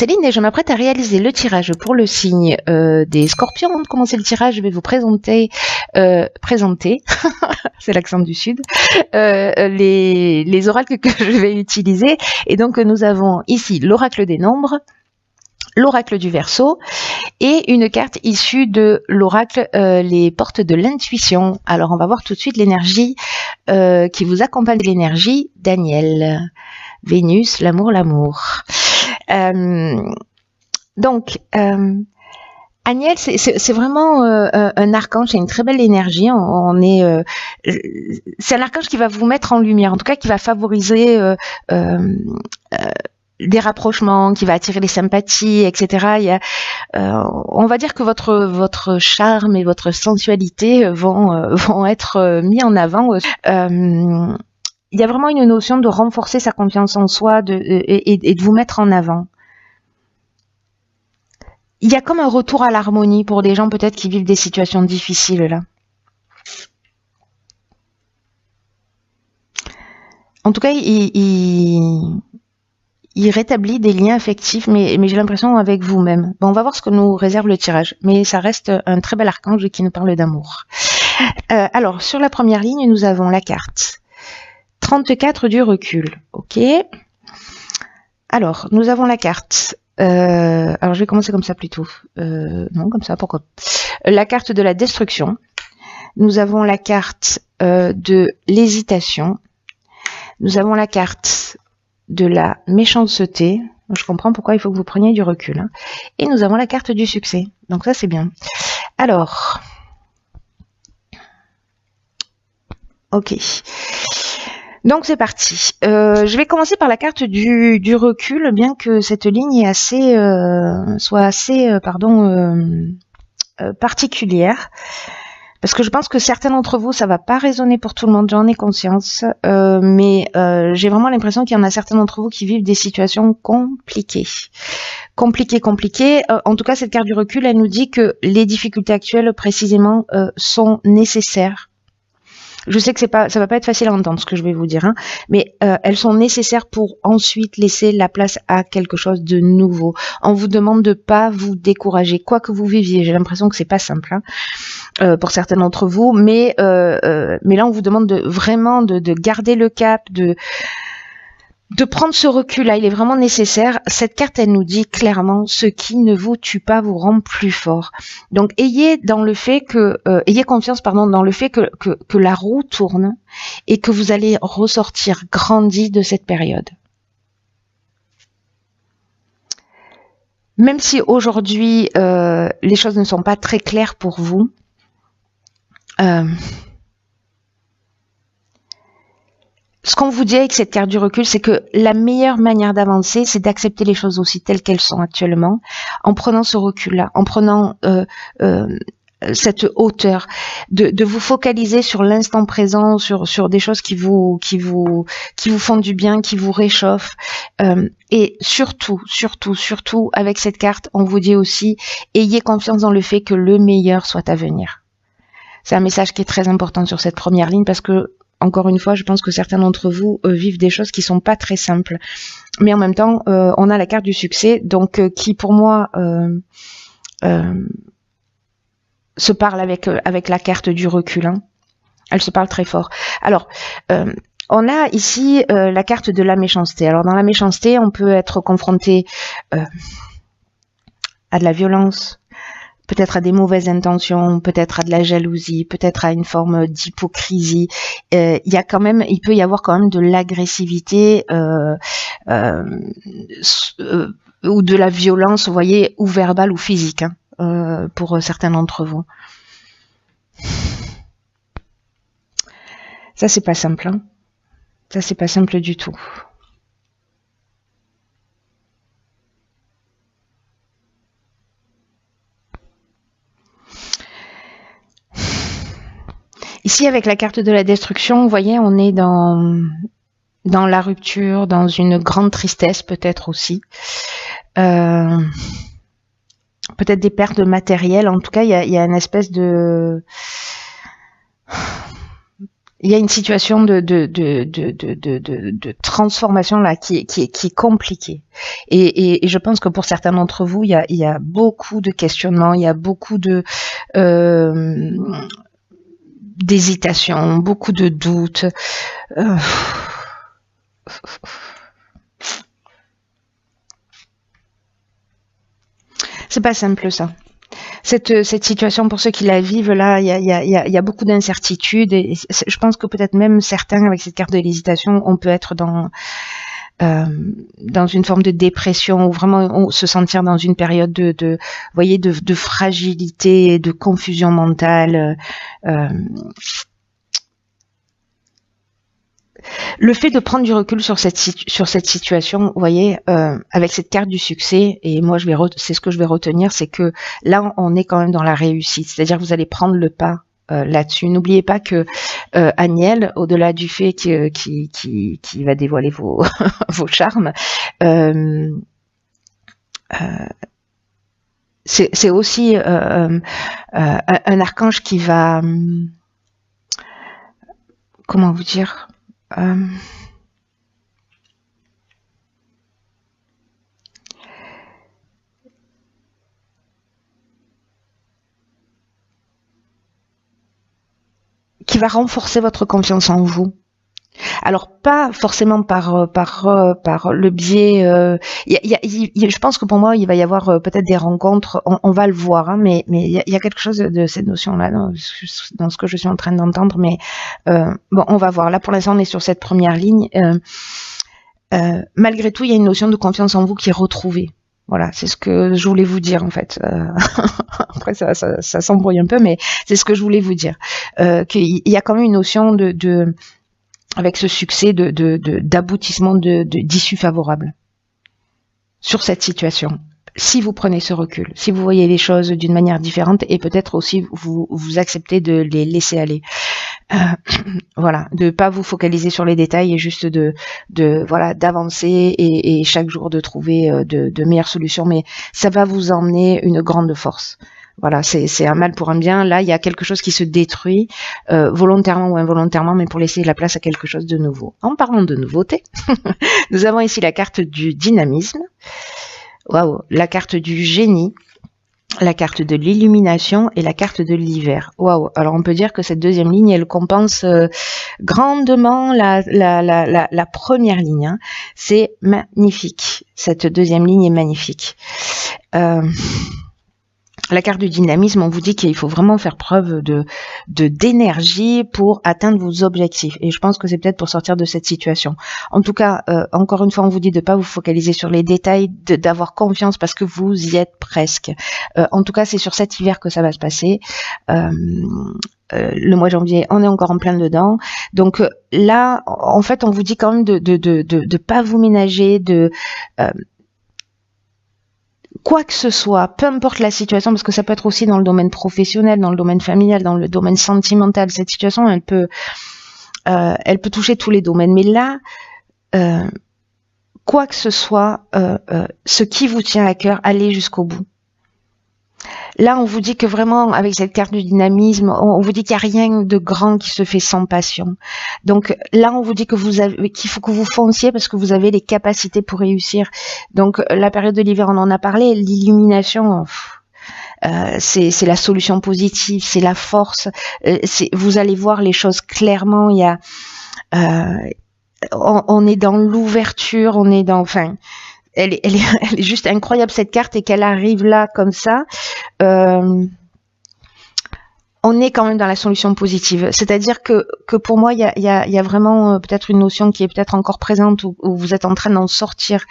Céline et je m'apprête à réaliser le tirage pour le signe des Scorpions. Avant de commencer le tirage, je vais vous présenter, c'est l'accent du Sud, les oracles que je vais utiliser. Et donc nous avons ici l'oracle des nombres, l'oracle du Verseau et une carte issue de l'oracle les portes de l'intuition. Alors on va voir tout de suite l'énergie qui vous accompagne, l'énergie Daniel. Vénus, l'amour. Donc, Aniel, c'est vraiment un archange, c'est une très belle énergie. C'est un archange qui va vous mettre en lumière, en tout cas qui va favoriser des rapprochements, qui va attirer les sympathies, etc. On va dire que votre charme et votre sensualité vont être mis en avant. Il y a vraiment une notion de renforcer sa confiance en soi et de vous mettre en avant. Il y a comme un retour à l'harmonie pour des gens peut-être qui vivent des situations difficiles là. En tout cas, il rétablit des liens affectifs, mais j'ai l'impression avec vous-même. Bon, on va voir ce que nous réserve le tirage, mais ça reste un très bel archange qui nous parle d'amour. Alors, sur la première ligne, nous avons la carte 34 du recul, ok. Alors, nous avons la carte. Alors, je vais commencer comme ça plutôt. Non, comme ça, pourquoi? La carte de la destruction. Nous avons la carte de l'hésitation. Nous avons la carte de la méchanceté. Je comprends pourquoi il faut que vous preniez du recul. Hein. Et nous avons la carte du succès. Donc ça, c'est bien. Alors, ok. Donc c'est parti. Je vais commencer par la carte du recul, bien que cette ligne est soit assez particulière, parce que je pense que certains d'entre vous, ça va pas résonner pour tout le monde, j'en ai conscience, mais j'ai vraiment l'impression qu'il y en a certains d'entre vous qui vivent des situations compliquées. En tout cas, cette carte du recul, elle nous dit que les difficultés actuelles, précisément, sont nécessaires. Je sais que ça va pas être facile à entendre ce que je vais vous dire, hein, mais elles sont nécessaires pour ensuite laisser la place à quelque chose de nouveau. On vous demande de pas vous décourager, quoi que vous viviez. J'ai l'impression que c'est pas simple hein, pour certains d'entre vous, mais là on vous demande vraiment de garder le cap, de prendre ce recul-là, il est vraiment nécessaire. Cette carte, elle nous dit clairement, ce qui ne vous tue pas vous rend plus fort. Donc, ayez confiance, dans le fait que la roue tourne et que vous allez ressortir grandi de cette période. Même si aujourd'hui, les choses ne sont pas très claires pour vous, ce qu'on vous dit avec cette carte du recul, c'est que la meilleure manière d'avancer, c'est d'accepter les choses aussi telles qu'elles sont actuellement, en prenant ce recul-là, en prenant cette hauteur, de vous focaliser sur l'instant présent, sur des choses qui vous font du bien, qui vous réchauffent, et surtout, avec cette carte, on vous dit aussi, ayez confiance dans le fait que le meilleur soit à venir. C'est un message qui est très important sur cette première ligne parce que encore une fois, je pense que certains d'entre vous vivent des choses qui sont pas très simples. Mais en même temps, on a la carte du succès, donc qui pour moi se parle avec la carte du recul. Hein. Elle se parle très fort. Alors, on a ici la carte de la méchanceté. Alors dans la méchanceté, on peut être confronté à de la violence, peut-être à des mauvaises intentions, peut-être à de la jalousie, peut-être à une forme d'hypocrisie. Il peut y avoir quand même de l'agressivité ou de la violence, vous voyez, ou verbale ou physique, hein, pour certains d'entre vous. Ça, c'est pas simple. Hein. Ça, c'est pas simple du tout. Ici, avec la carte de la destruction, vous voyez, on est dans la rupture, dans une grande tristesse peut-être aussi. Peut-être des pertes de matériel. En tout cas, il y a une espèce de... il y a une situation de transformation là qui est compliquée. Et je pense que pour certains d'entre vous, il y a beaucoup de questionnements, il y a beaucoup d'hésitation, beaucoup de doutes. C'est pas simple ça. Cette situation, pour ceux qui la vivent, là, il y a beaucoup d'incertitudes. Et je pense que peut-être même certains, avec cette carte de l'hésitation, on peut être dans une forme de dépression ou vraiment se sentir dans une période vous voyez, de fragilité, de confusion mentale. Le fait de prendre du recul sur cette situation, vous voyez, avec cette carte du succès, et moi c'est ce que je vais retenir, c'est que là on est quand même dans la réussite, c'est-à-dire que vous allez prendre le pas là-dessus. N'oubliez pas que Aniel, au-delà du fait qui va dévoiler vos vos charmes, c'est aussi un archange qui va, comment vous dire, qui va renforcer votre confiance en vous. Alors pas forcément par le biais. Je pense que pour moi il va y avoir peut-être des rencontres. On va le voir, hein, mais il y a quelque chose de cette notion-là dans ce que je suis en train d'entendre. Mais bon, on va voir. Là pour l'instant on est sur cette première ligne. Malgré tout, il y a une notion de confiance en vous qui est retrouvée. Voilà, c'est ce que je voulais vous dire en fait. Après ça s'embrouille un peu, mais c'est ce que je voulais vous dire. Qu'il y a quand même une notion avec ce succès d'aboutissement d'issue favorable sur cette situation. Si vous prenez ce recul, si vous voyez les choses d'une manière différente et peut-être aussi vous acceptez de les laisser aller. Voilà, de pas vous focaliser sur les détails et juste voilà, d'avancer et chaque jour de trouver de meilleures solutions, mais ça va vous emmener une grande force. Voilà, c'est un mal pour un bien. Là, il y a quelque chose qui se détruit, volontairement ou involontairement, mais pour laisser la place à quelque chose de nouveau. En parlant de nouveauté, nous avons ici la carte du dynamisme, waouh, la carte du génie, la carte de l'illumination et la carte de l'hiver. Waouh! Alors on peut dire que cette deuxième ligne, elle compense grandement la première ligne. Hein. C'est magnifique. Cette deuxième ligne est magnifique. La carte du dynamisme, on vous dit qu'il faut vraiment faire preuve d'énergie pour atteindre vos objectifs. Et je pense que c'est peut-être pour sortir de cette situation. En tout cas, encore une fois, on vous dit de ne pas vous focaliser sur les détails, d'avoir confiance parce que vous y êtes presque. En tout cas, c'est sur cet hiver que ça va se passer. Le mois de janvier, on est encore en plein dedans. Donc là, en fait, on vous dit quand même de pas vous ménager, quoi que ce soit, peu importe la situation, parce que ça peut être aussi dans le domaine professionnel, dans le domaine familial, dans le domaine sentimental. Cette situation, elle peut toucher tous les domaines. Mais là, quoi que ce soit, ce qui vous tient à cœur, allez jusqu'au bout. Là, on vous dit que vraiment, avec cette carte du dynamisme, on vous dit qu'il n'y a rien de grand qui se fait sans passion. Donc là, on vous dit qu'il faut que vous fonciez parce que vous avez les capacités pour réussir. Donc la période de l'hiver, on en a parlé, l'illumination, c'est la solution positive, c'est la force. Vous allez voir les choses clairement. Il y a, on est dans l'ouverture, on est dans, enfin. Elle est juste incroyable cette carte et qu'elle arrive là comme ça. On est quand même dans la solution positive. C'est-à-dire que pour moi, il y a vraiment peut-être une notion qui est peut-être encore présente où vous êtes en train d'en sortir,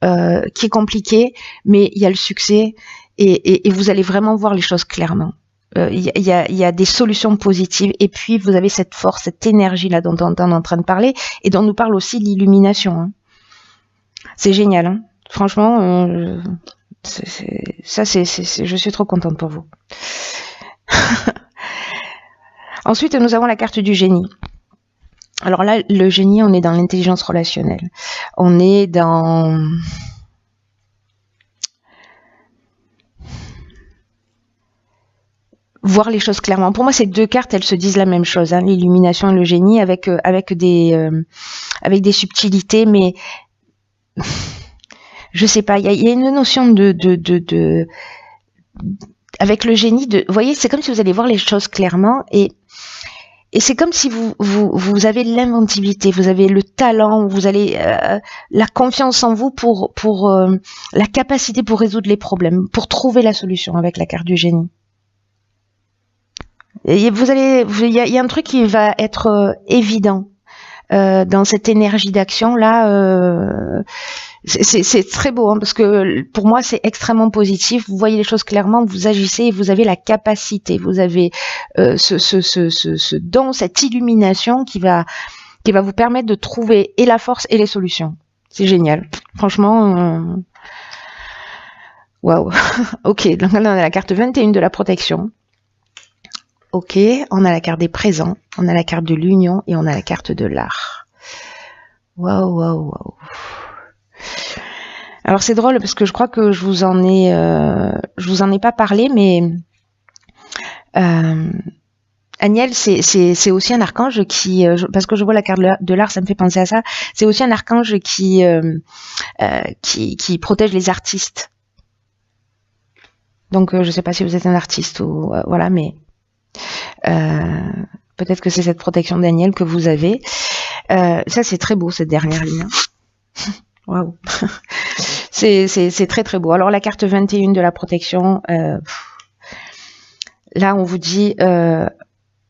qui est compliquée, mais il y a le succès et vous allez vraiment voir les choses clairement. Il y a des solutions positives et puis vous avez cette force, cette énergie là dont on est en train de parler et dont nous parle aussi l'illumination. Hein. C'est génial, hein. Franchement, je suis trop contente pour vous. Ensuite, nous avons la carte du génie. Alors là, le génie, on est dans l'intelligence relationnelle. On est dans... voir les choses clairement. Pour moi, ces deux cartes, elles se disent la même chose, hein, l'illumination et le génie, avec des subtilités, mais je sais pas, il y a une notion de avec le génie, vous voyez, c'est comme si vous allez voir les choses clairement, et c'est comme si vous avez l'inventivité, vous avez le talent, vous avez la confiance en vous pour la capacité pour résoudre les problèmes, pour trouver la solution avec la carte du génie. Et il y a un truc qui va être évident dans cette énergie d'action là. C'est très beau, hein, parce que pour moi c'est extrêmement positif. Vous voyez les choses clairement, vous agissez et vous avez la capacité, vous avez ce don, cette illumination qui va vous permettre de trouver et la force et les solutions. C'est génial, franchement. Waouh. Ok, donc là on a la carte 21 de la protection. Ok, on a la carte des présents, on a la carte de l'union et on a la carte de l'art. Waouh, waouh, waouh. Alors c'est drôle parce que je crois que je vous en ai pas parlé, mais Aniel, c'est aussi un archange qui, parce que je vois la carte de l'art, ça me fait penser à ça. C'est aussi un archange qui protège les artistes. Donc je sais pas si vous êtes un artiste ou voilà, mais peut-être que c'est cette protection d'Aniel que vous avez. Ça c'est très beau cette dernière ligne. Waouh. C'est très très beau. Alors la carte 21 de la protection, là on vous dit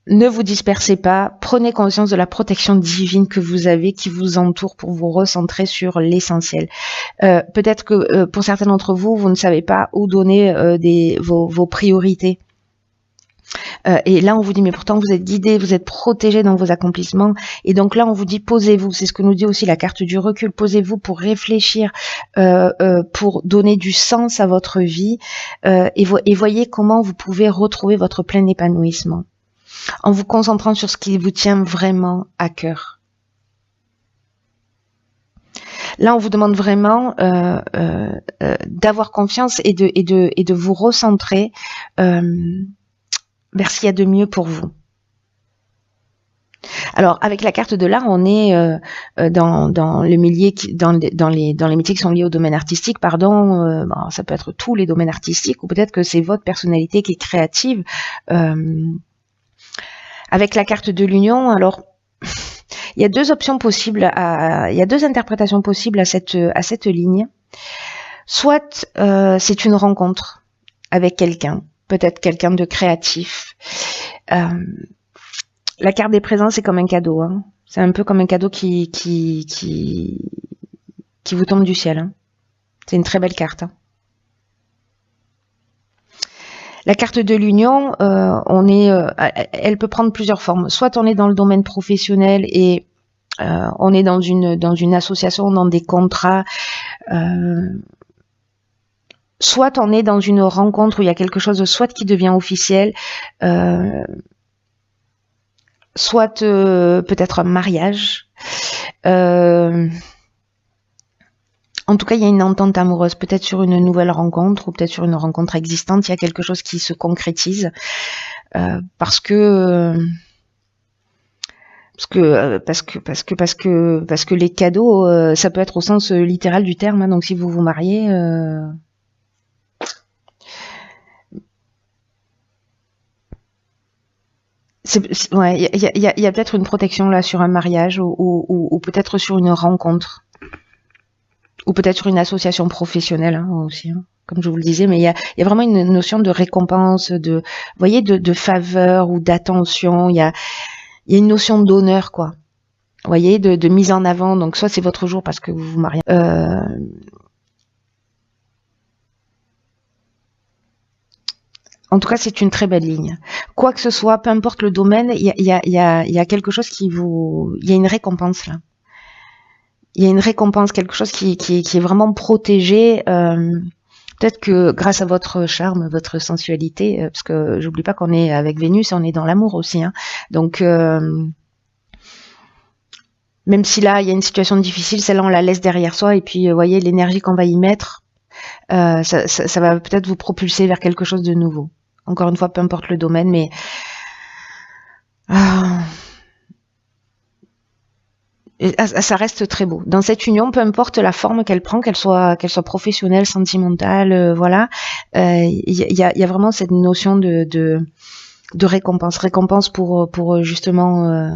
ne vous dispersez pas, prenez conscience de la protection divine que vous avez, qui vous entoure pour vous recentrer sur l'essentiel. Peut-être que pour certains d'entre vous, vous ne savez pas où donner vos priorités. Et là, on vous dit, mais pourtant, vous êtes guidé, vous êtes protégé dans vos accomplissements. Et donc là, on vous dit, posez-vous. C'est ce que nous dit aussi la carte du recul. Posez-vous pour réfléchir, pour donner du sens à votre vie. Et voyez comment vous pouvez retrouver votre plein épanouissement en vous concentrant sur ce qui vous tient vraiment à cœur. Là, on vous demande vraiment d'avoir confiance et de vous recentrer vers ce qu'il y a de mieux pour vous. Alors, avec la carte de l'art, on est dans les métiers qui sont liés au domaine artistique, pardon. Bon, ça peut être tous les domaines artistiques, ou peut-être que c'est votre personnalité qui est créative. Avec la carte de l'union, alors il y a deux options possibles, il y a deux interprétations possibles à cette ligne. Soit c'est une rencontre avec quelqu'un, peut-être quelqu'un de créatif. La carte des présents, c'est comme un cadeau. Hein. C'est un peu comme un cadeau qui vous tombe du ciel. Hein. C'est une très belle carte. Hein. La carte de l'union, elle peut prendre plusieurs formes. Soit on est dans le domaine professionnel et on est dans une association, dans des contrats. Soit on est dans une rencontre où il y a quelque chose de soit qui devient officiel, soit peut-être un mariage. En tout cas, il y a une entente amoureuse, peut-être sur une nouvelle rencontre ou peut-être sur une rencontre existante. Il y a quelque chose qui se concrétise parce que les cadeaux, ça peut être au sens littéral du terme. Hein, donc, si vous vous mariez, ouais, il y a peut-être une protection là sur un mariage ou peut-être sur une rencontre. Ou peut-être sur une association professionnelle hein, aussi, hein, comme je vous le disais, mais il y a vraiment une notion de récompense, vous voyez, de faveur ou d'attention. Il y a une notion d'honneur, quoi. Vous voyez, de mise en avant. Donc soit c'est votre jour parce que vous vous mariez. En tout cas, c'est une très belle ligne. Quoi que ce soit, peu importe le domaine, il y a quelque chose il y a une récompense là. Il y a une récompense, quelque chose qui est vraiment protégé. Peut-être que grâce à votre charme, votre sensualité, parce que j'oublie pas qu'on est avec Vénus et on est dans l'amour aussi. Hein. Donc, même si là, il y a une situation difficile, celle-là, on la laisse derrière soi. Et puis, vous voyez, l'énergie qu'on va y mettre, ça va peut-être vous propulser vers quelque chose de nouveau. Encore une fois, peu importe le domaine, mais ça reste très beau. Dans cette union, peu importe la forme qu'elle prend, qu'elle soit professionnelle, sentimentale, voilà, il y a vraiment cette notion de récompense pour justement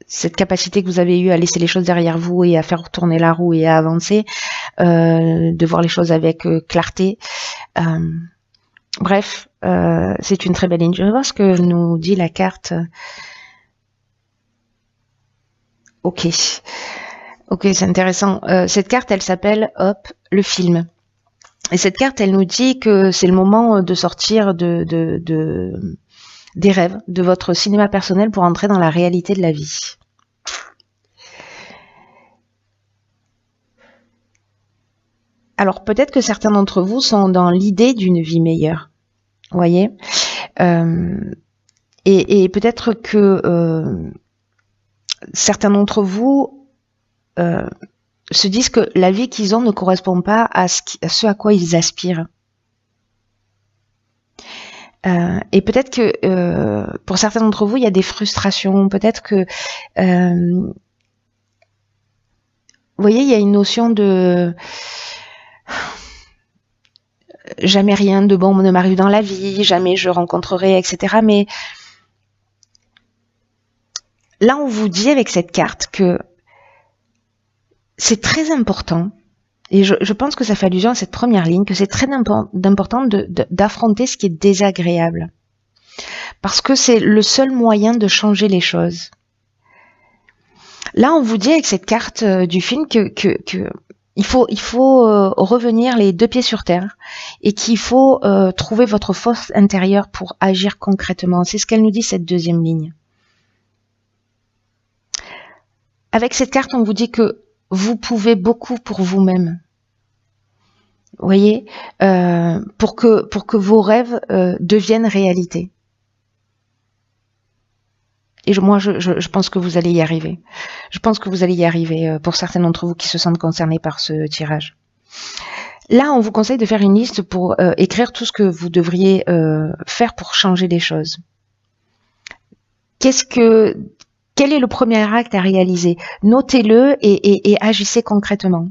cette capacité que vous avez eue à laisser les choses derrière vous et à faire tourner la roue et à avancer, de voir les choses avec clarté. Bref, c'est une très belle ligne. Je vais voir ce que nous dit la carte. Ok, c'est intéressant. Cette carte, elle s'appelle, le film. Et cette carte, elle nous dit que c'est le moment de sortir des rêves, de votre cinéma personnel pour entrer dans la réalité de la vie. Alors peut-être que certains d'entre vous sont dans l'idée d'une vie meilleure, vous voyez, et peut-être que certains d'entre vous se disent que la vie qu'ils ont ne correspond pas à ce à quoi ils aspirent. Et peut-être que pour certains d'entre vous, il y a des frustrations. Peut-être que, vous voyez, il y a une notion de jamais rien de bon ne m'arrive dans la vie, jamais je rencontrerai, etc. Mais là, on vous dit avec cette carte que c'est très important, et je pense que ça fait allusion à cette première ligne, que c'est très important d'affronter ce qui est désagréable. Parce que c'est le seul moyen de changer les choses. Là, on vous dit avec cette carte du film que il faut revenir les deux pieds sur terre et qu'il faut trouver votre force intérieure pour agir concrètement. C'est ce qu'elle nous dit, cette deuxième ligne. Avec cette carte, on vous dit que vous pouvez beaucoup pour vous-même. Vous voyez, pour que vos rêves deviennent réalité. Et moi, je pense que vous allez y arriver. Je pense que vous allez y arriver pour certains d'entre vous qui se sentent concernés par ce tirage. Là, on vous conseille de faire une liste pour écrire tout ce que vous devriez faire pour changer les choses. Quel est le premier acte à réaliser? Notez-le et agissez concrètement.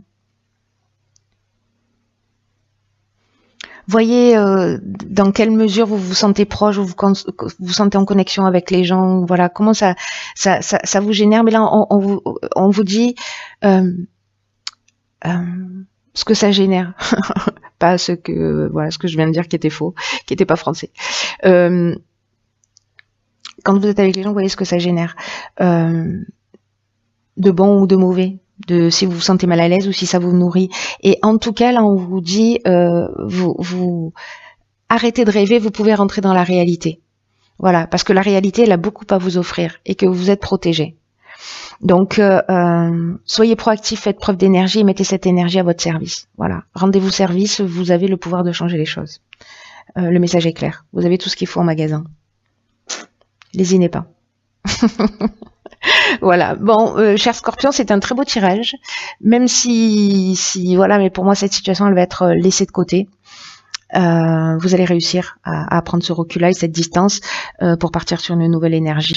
Voyez dans quelle mesure vous vous sentez proche, vous vous sentez en connexion avec les gens, voilà, comment ça vous génère. Mais là, on vous dit ce que ça génère, pas ce que je viens de dire qui était faux, qui était pas français. Quand vous êtes avec les gens, vous voyez ce que ça génère, de bon ou de mauvais, de si vous vous sentez mal à l'aise ou si ça vous nourrit. Et en tout cas, là, on vous dit, vous arrêtez de rêver, vous pouvez rentrer dans la réalité. Voilà, parce que la réalité, elle a beaucoup à vous offrir et que vous êtes protégé. Donc, soyez proactif, faites preuve d'énergie et mettez cette énergie à votre service. Voilà, rendez-vous service, vous avez le pouvoir de changer les choses. Le message est clair, vous avez tout ce qu'il faut en magasin. Lésinez pas. Voilà, bon, cher Scorpion, c'est un très beau tirage, même si voilà, mais pour moi cette situation elle va être laissée de côté. Vous allez réussir à prendre ce recul-là et cette distance pour partir sur une nouvelle énergie.